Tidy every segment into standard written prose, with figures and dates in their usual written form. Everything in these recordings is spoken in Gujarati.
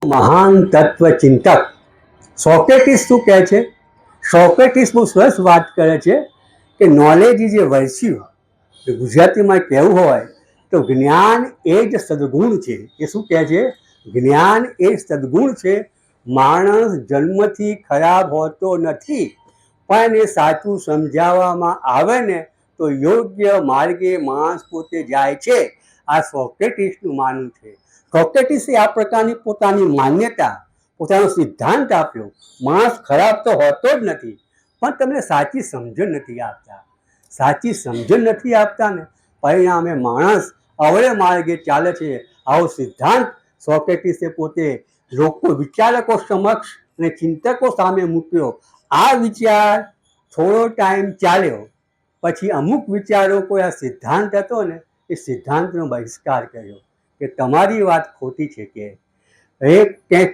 મહાન તત્વચિંતક સોક્રેટિસ શું કહે છે? સોક્રેટિસ બહુ સરસ વાત કરે છે કે નોલેજ ઇઝ એ વર્ચ્યુ. ગુજરાતીમાં કહેવું હોય તો જ્ઞાન એ જ સદગુણ છે. એ શું કહે છે? જ્ઞાન એ સદગુણ છે. માણસ જન્મથી ખરાબ હોતો નથી, પણ એ સાચું સમજાવવામાં આવે ને તો યોગ્ય માર્ગે માણસ પોતે જાય છે. આ સોક્રેટિસનું માનવું છે. સોક્રેટિસે આ પ્રકારની પોતાની માન્યતા, પોતાનો સિદ્ધાંત આપ્યો. માણસ ખરાબ તો હોતો જ નથી, પણ તમને સાચી સમજણ નથી આપતા. સાચી સમજણ નથી આપતા ને પરિણામે માણસ અવળે માર્ગે ચાલે છે. આવો સિદ્ધાંત સોક્રેટિસે પોતે લોકો વિચારકો સમક્ષ અને ચિંતકો સામે મૂક્યો. આ વિચાર થોડો ટાઈમ ચાલ્યો, પછી અમુક વિચારકોએ આ સિદ્ધાંત હતો ને એ સિદ્ધાંતનો બહિષ્કાર કર્યો કે તમારી વાત ખોટી છે.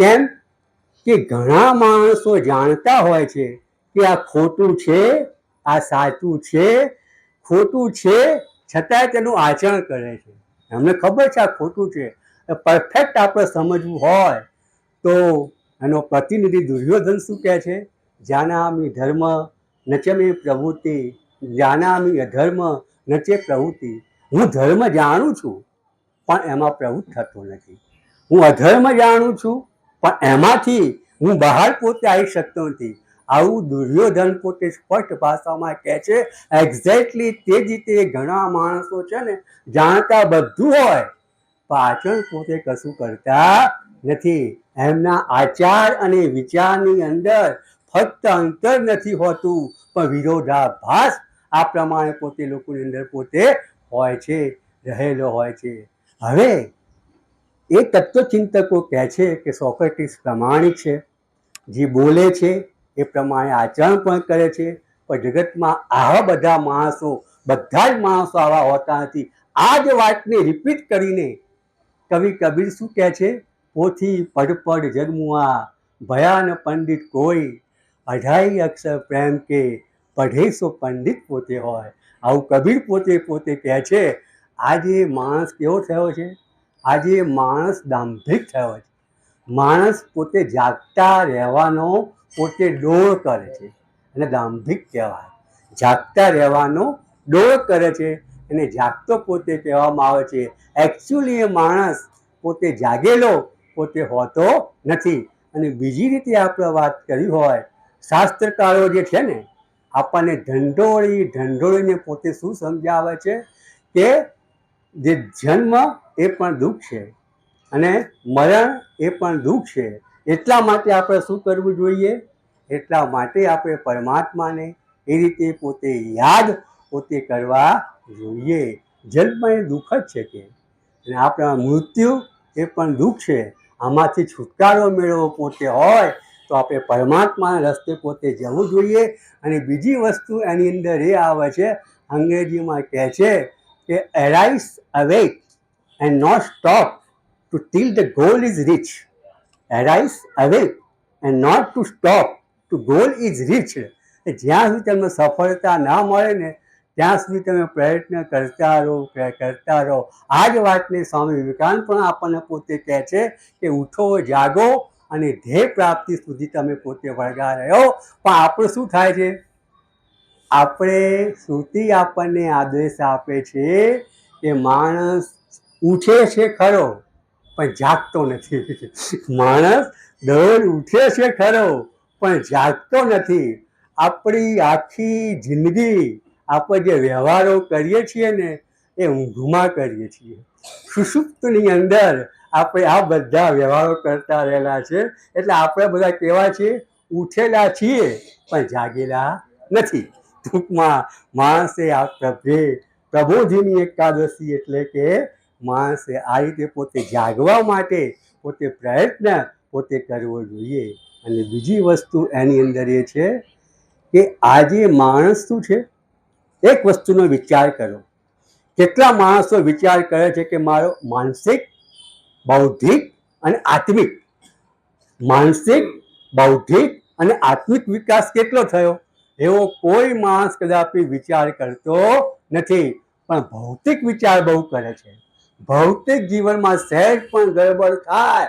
કેમ કે ઘણા માણસો જાણતા હોય છે કે આ ખોટું છે, આ સાચું છે. ખોટું છે છતાંય તેનું આચરણ કરે છે. એમને ખબર છે આ ખોટું છે. પરફેક્ટ આપણે સમજવું હોય તો એનો પ્રતિનિધિ દુર્યોધન શું કહે છે? જાનામિ ધર્મ નચમે પ્રવૃત્તિ, જાનામિ અધર્મ નચે પ્રવૃત્તિ. હું ધર્મ જાણું છું પણ એમાં પ્રવૃત્ત થતો નથી. હું અધર્મ જાણું છું પણ એમાંથી હું બહાર પોતે આવી શકતો નથી. આવું દુર્યોધન પોતે સ્પષ્ટ ભાષામાં કહે છે. એક્ઝેક્ટલી તે જ રીતે ઘણા માણસો છે ને જાણતા બધું હોય પણ આચરણ પોતે કશું કરતા નથી. એમના આચાર અને વિચારની અંદર ફક્ત અંતર નથી હોતું પણ વિરોધાભાસ આ પ્રમાણે પોતે લોકોની અંદર પોતે હોય છે, રહેલો હોય છે. હવે એ તત્વચિંતકો કહે છે કે સોક્રેટિસ પ્રામાણિક છે, જે બોલે છે એ પ્રમાણે આચરણ પણ કરે છે. પણ જગતમાં આવા બધા માણસો, બધા જ માણસો આવા હોતા નથી. આ જ વાતને રિપીટ કરીને કવિ કબીર શું કહે છે? પોથી પડ પડ જન્મુઆ ભયાન પંડિત કોઈ, અઢાઈ અક્ષર પ્રેમ કે પઢે સો પંડિત પોતે હોય. આવું કબીર પોતે કહે છે. આજે માણસ કેવો થયો છે? આજે માણસ દાંભિક થયો છે. માણસ પોતે જાગતા રહેવાનો પોતે ડોળ કરે છે અને દાંભિક કહેવાય. જાગતા રહેવાનો ડોળ કરે છે અને જાગતો પોતે કહેવામાં આવે છે. એકચ્યુઅલી એ માણસ પોતે જાગેલો પોતે હોતો નથી. અને બીજી રીતે આપણે વાત કરી હોય, શાસ્ત્રકારો જે છે ને આપણને ઢંઢોળીને પોતે શું સમજાવે છે કે જે જન્મ એ પણ દુઃખ છે અને મરણ એ પણ દુઃખ છે. એટલા માટે આપણે શું કરવું જોઈએ? એટલા માટે આપણે પરમાત્માને એ રીતે પોતે યાદ પોતે કરવા જોઈએ. જન્મ એ દુઃખ જ છે કે અને આપણા મૃત્યુ એ પણ દુઃખ છે. આમાંથી છુટકારો મેળવવો પોતે હોય તો આપણે પરમાત્માના રસ્તે પોતે જવું જોઈએ. અને બીજી વસ્તુ એની અંદર એ આવે છે, અંગ્રેજીમાં કહે છે કે arise awake and not stop to till the goal is reached. Arise awake and not to stop to goal is reached. જ્યાં સુધી તમને સફળતા ના મળે ને ત્યાં સુધી તમે પ્રયત્ન કરતા રહો. આ જ વાતને સ્વામી વિવેકાનંદ પણ આપણને પોતે કહે છે કે ઉઠો, જાગો અને ધ્યેય પ્રાપ્તિ સુધી તમે પોતે વળગા રહ્યો. પણ આપણે શું થાય છે? આપણે શ્રુતિ આપણને આદેશ આપે છે કે માણસ ઉઠે છે ખરો પણ જાગતો નથી. માણસ દરરોજ ઉઠે છે ખરો પણ જાગતો નથી. આપણી આખી જિંદગી આપણે જે વ્યવહારો કરીએ છીએ ને એ ઊંઘમાં કરીએ છીએ. સુષુપ્તની અંદર આપણે આ બધા વ્યવહારો કરતા રહેલા છે. એટલે આપણે બધા કેવા છીએ? ઉઠેલા છીએ પણ જાગેલા નથી. ટૂંકમાં માણસે આ પ્રબોધિની એકાદશી એટલે કે માણસે આ રીતે પોતે જાગવા માટે પોતે પ્રયત્ન પોતે કરવો જોઈએ. અને બીજી વસ્તુ એની અંદર એ છે કે આજે માણસ શું છે? એક વસ્તુનો વિચાર કરો. કેટલા માણસો વિચાર કરે છે કે મારો માનસિક, બૌદ્ધિક અને આત્મિક, માનસિક, બૌદ્ધિક અને આત્મિક વિકાસ કેટલો થયો? એવો કોઈ માણસ કદાપી વિચાર કરતો નથી. પણ ભૌતિક વિચાર બહુ કરે છે. ભૌતિક જીવનમાં સહેજ પણ ગડબડ થાય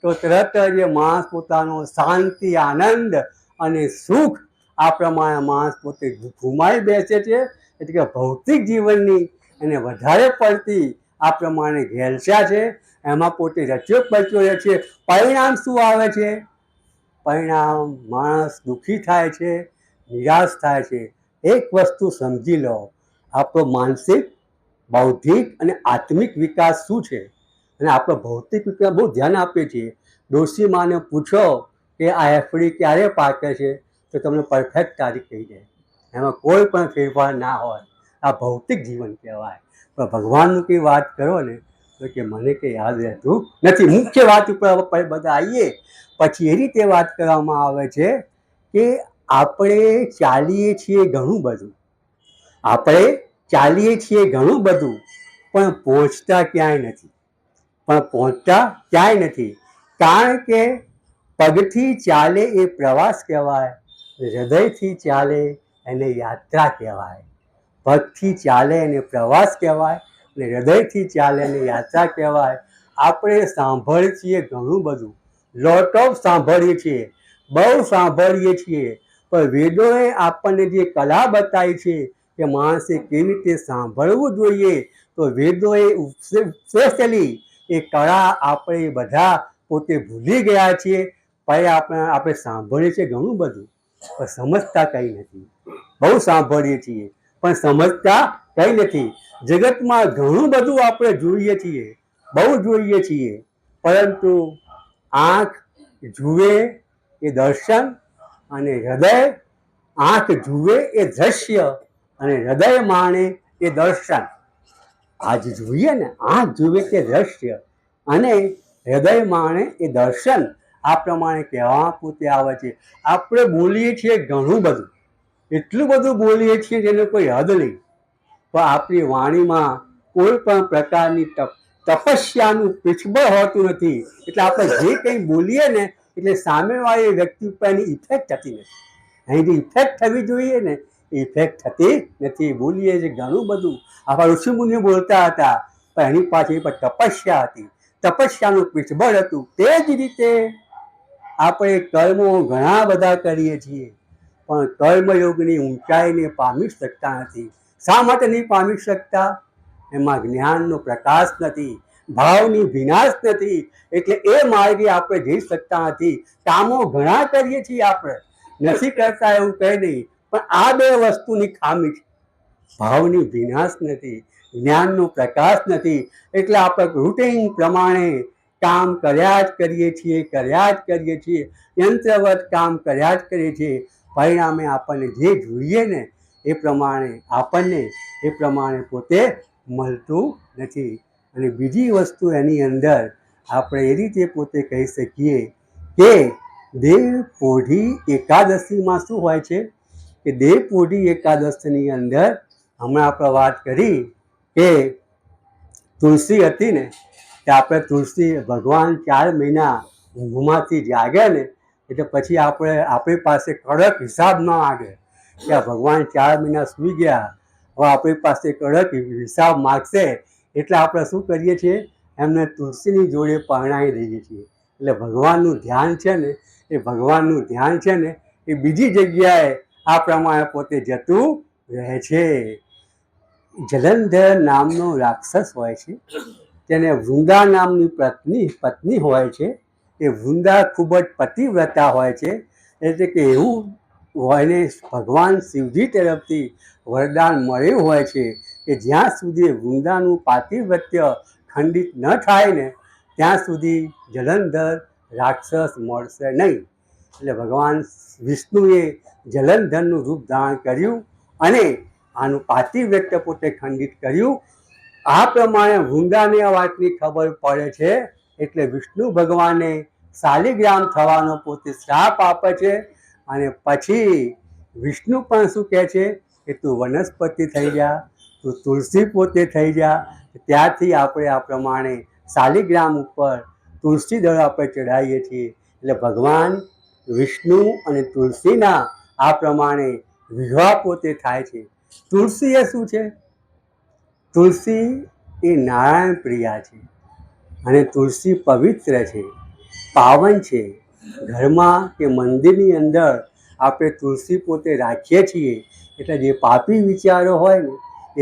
તો તરત જ માણસ પોતાનો શાંતિ, આનંદ અને સુખ આ પ્રમાણે માણસ પોતે ગુમાવી બેસે છે. એટલે કે ભૌતિક જીવનની એને વધારે પડતી આ પ્રમાણે ઘેલછા છે, એમાં પોતે રચ્યો પચ્યો રહે છે. પરિણામ શું આવે છે? પરિણામ માણસ દુઃખી થાય છે, નિરાશ થાય છે. એક વસ્તુ સમજી લો, આપણો માનસિક, બૌદ્ધિક અને આત્મિક વિકાસ શું છે, અને આપણો ભૌતિક વિકાસ બહુ ધ્યાન આપીએ છીએ. ડોશી માને પૂછો કે આ એફડી ક્યારે પાકે છે, તો તમને પરફેક્ટ તારીખ કહી જાય. એમાં કોઈ પણ ફેરફાર ના હોય. આ ભૌતિક જીવન કહેવાય. પણ ભગવાનનું કંઈ વાત કરો ને તો કે મને કંઈ યાદ રહેતું નથી. મુખ્ય વાત ઉપર બધા આવીએ પછી એ રીતે વાત કરવામાં આવે છે કે આપણે ચાલીએ છીએ ઘણું બધું, આપણે ચાલીએ છીએ ઘણું બધું, પણ પહોંચતા ક્યાંય નથી. કારણ કે પગથી ચાલે એ પ્રવાસ કહેવાય, હૃદયથી ચાલે એને યાત્રા કહેવાય. પગથી ચાલે એને પ્રવાસ કહેવાય, અને હૃદયથી ચાલે એને યાત્રા કહેવાય. આપણે સાંભળીએ છીએ ઘણું બધું, લોટ ઓફ સાંભળીએ છીએ, બહુ સાંભળીએ છીએ, પણ વેદોએ આપણને જે કલા બતાવી છે કે માણસે કેવી રીતે સાંભળવું જોઈએ, તો વેદોએ સ્પેશિયલી એ કળા આપણે બધા પોતે ભૂલી ગયા છીએ. પણ આપણે સાંભળીએ છીએ ઘણું બધું, પણ સમજતા કંઈ નથી. બહુ સાંભળીએ છીએ પણ સમજતા કંઈ નથી. જગતમાં ઘણું બધું આપણે જોઈએ છીએ, બહુ જોઈએ છીએ, પરંતુ આંખ જુએ એ દર્શન, અને હૃદય, આંખ જુએ એ દ્રશ્ય અને હૃદય માણે એ દર્શન. આજ જોઈએ ને, આંખ જુએ તે દ્રશ્ય અને હૃદય માણે એ દર્શન. આ પ્રમાણે કહેવા પોતે આવે છે. આપણે બોલીએ છીએ ઘણું બધું, એટલું બધું બોલીએ છીએ જેને કોઈ હદ નહીં, પણ આપણી વાણીમાં કોઈ પણ પ્રકારની તપસ્યાનું પીછબળ હોતું નથી. એટલે આપણે જે કંઈ બોલીએ ને એટલે સામેવાળી વ્યક્તિ ઉપર એની ઇફેક્ટ થતી નથી. અહીં જે ઇફેક્ટ થવી જોઈએ ને ઇફેક્ટ થતી નથી. બોલીએ છીએ ઘણું બધું. આપણા ઋષિમુનિઓ બોલતા હતા, પણ એની પાછળ તપસ્યા હતી, તપસ્યાનું પીઠબળ હતું. તે જ રીતે આપણે કર્મો ઘણા બધા કરીએ છીએ, પણ કર્મયોગની ઊંચાઈને પામી શકતા નથી. શા માટે નહીં પામી શકતા? એમાં જ્ઞાનનો પ્રકાશ નથી, ભાવની વિનાશ નથી, એટલે એ માર્ગે આપણે જઈ શકતા નથી. કામો ઘણા કરીએ છીએ, આપણે નથી કરતા એવું કંઈ નહીં, પણ આ બે વસ્તુની ખામી છે. ભાવની વિનાશ નથી, જ્ઞાનનો પ્રકાશ નથી. એટલે આપણે રૂટીન પ્રમાણે કામ કર્યા જ કરીએ છીએ, યંત્રવત કામ કર્યા જ કરીએ છીએ. પરિણામે આપણને જે જોઈએ ને એ પ્રમાણે પોતે મળતું નથી. અને બીજી વસ્તુ એની અંદર આપણે એ રીતે પોતે કહી શકીએ કે દેવપોઢી એકાદશીમાં શું હોય છે કે દેવપોઢી એકાદશીની અંદર હમણાં આપણે વાત કરી કે તુલસી હતી ને, કે આપણે તુલસી ભગવાન 4 મહિના ઊંઘમાંથી જાગે ને એટલે પછી આપણી પાસે કડક હિસાબ ન માગે કે આ ભગવાન 4 મહિના સૂઈ ગયા, હવે આપણી પાસે કડક હિસાબ માગશે. એટલે આપણે શું કરીએ છીએ, એમને તુલસીની જોડે પરણાવી દઈએ છીએ. એટલે ભગવાનનું ધ્યાન છે ને એ બીજી જગ્યાએ આ પ્રમાણે પોતે જતું રહે છે. જલંધર નામનો રાક્ષસ હોય છે, તેને વૃંદા નામની પત્ની હોય છે. એ વૃંદા ખૂબ જ પતિવ્રતા હોય છે. એટલે કે એવું એને ભગવાન શિવજી તરફથી વરદાન મળ્યું હોય છે કે જ્યાં સુધી વૃંદાનું પાતિવ્રત્ય ખંડિત ન થાય ને ત્યાં સુધી જલંધર રાક્ષસ મળશે નહીં. એટલે ભગવાન વિષ્ણુએ જલંધરનું રૂપ ધારણ કર્યું અને આનું પાતિવ્રત્ય પોતે ખંડિત કર્યું. આ પ્રમાણે વૃંદાને આ વાતની ખબર પડે છે, એટલે વિષ્ણુ ભગવાને શાલિગ્રામ થવાનો પોતે શ્રાપ આપે છે. અને પછી વિષ્ણુ પણ શું કહે છે કે તું વનસ્પતિ થઈ જા, તું તુલસી પોતે થઈ જા. ત્યારથી આપણે આ પ્રમાણે શાલિગ્રામ ઉપર તુલસી દળ આપણે ચડાવીએ છીએ. એટલે ભગવાન વિષ્ણુ અને તુલસીના આ પ્રમાણે વિવાહ પોતે થાય છે. તુલસી એ શું છે? તુલસી એ નારાયણ પ્રિયા છે અને તુલસી પવિત્ર છે. પાવન છે. ઘરમાં કે મંદિરની અંદર આપણે તુલસી પોતે રાખીએ છીએ એટલે જે પાપી વિચારો હોય ને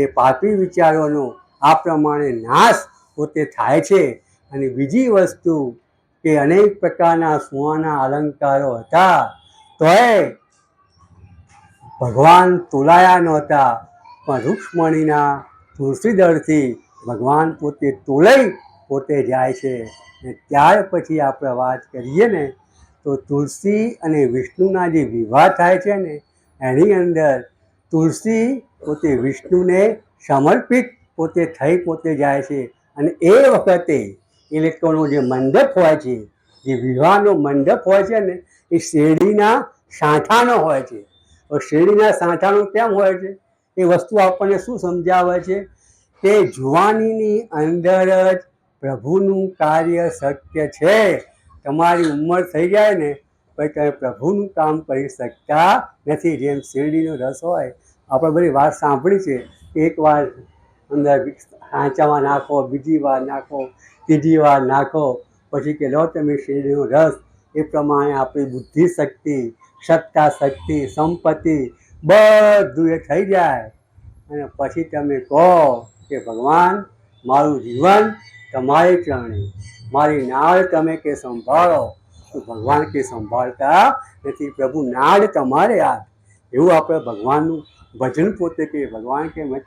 એ પાપી વિચારોનો આ પ્રમાણે નાશ પોતે થાય છે. અને બીજી વસ્તુ કે અનેક પ્રકારના સોનાના અલંકારો હતા તોય ભગવાન તોલાયા નહોતા, પણ રૂક્ષ્મણીના તુલસી દળથી ભગવાન પોતે તોલાઈ પોતે જાય છે. ને ત્યાર પછી આપણે વાત કરીએ ને તો તુલસી અને વિષ્ણુના જે વિવાહ થાય છે ને એની અંદર તુલસી પોતે વિષ્ણુને સમર્પિત પોતે થઈ પોતે જાય છે. અને એ વખતે એ લોકોનો જે મંડપ હોય છે, જે વિવાહનો મંડપ હોય છે ને એ શેરડીના સાંઠાનો હોય છે. શેરડીના સાંઠાનું કેમ હોય છે? એ વસ્તુ આપણને શું સમજાવે છે કે જુવાનીની અંદર જ પ્રભુનું કાર્ય શક્ય છે. તમારી ઉંમર થઈ જાય ને પછી તમે પ્રભુનું કામ કરી શકતા નથી. જેમ શેરડીનો રસ હોય, આપણે બધી વાત સાંભળી છે, એક વાર અંદર સાંચામાં નાખો, બીજી વાર નાખો, ત્રીજી વાર નાખો, પછી કે લો તમે શેરડીનો રસ. એ પ્રમાણે આપણી બુદ્ધિ શક્તિ, સત્તા શક્તિ, સંપત્તિ બધું એ થઈ જાય અને પછી તમે કહો કે ભગવાન મારું જીવન તમારે ચરણે, મારી નાળ તમે કે સંભાળો. તો ભગવાન કે સંભાળતા નથી, પ્રભુ નાળ તમારે હાથ. એવું આપણે ભગવાનનું ભજન પોતે કે ભગવાન કે મેં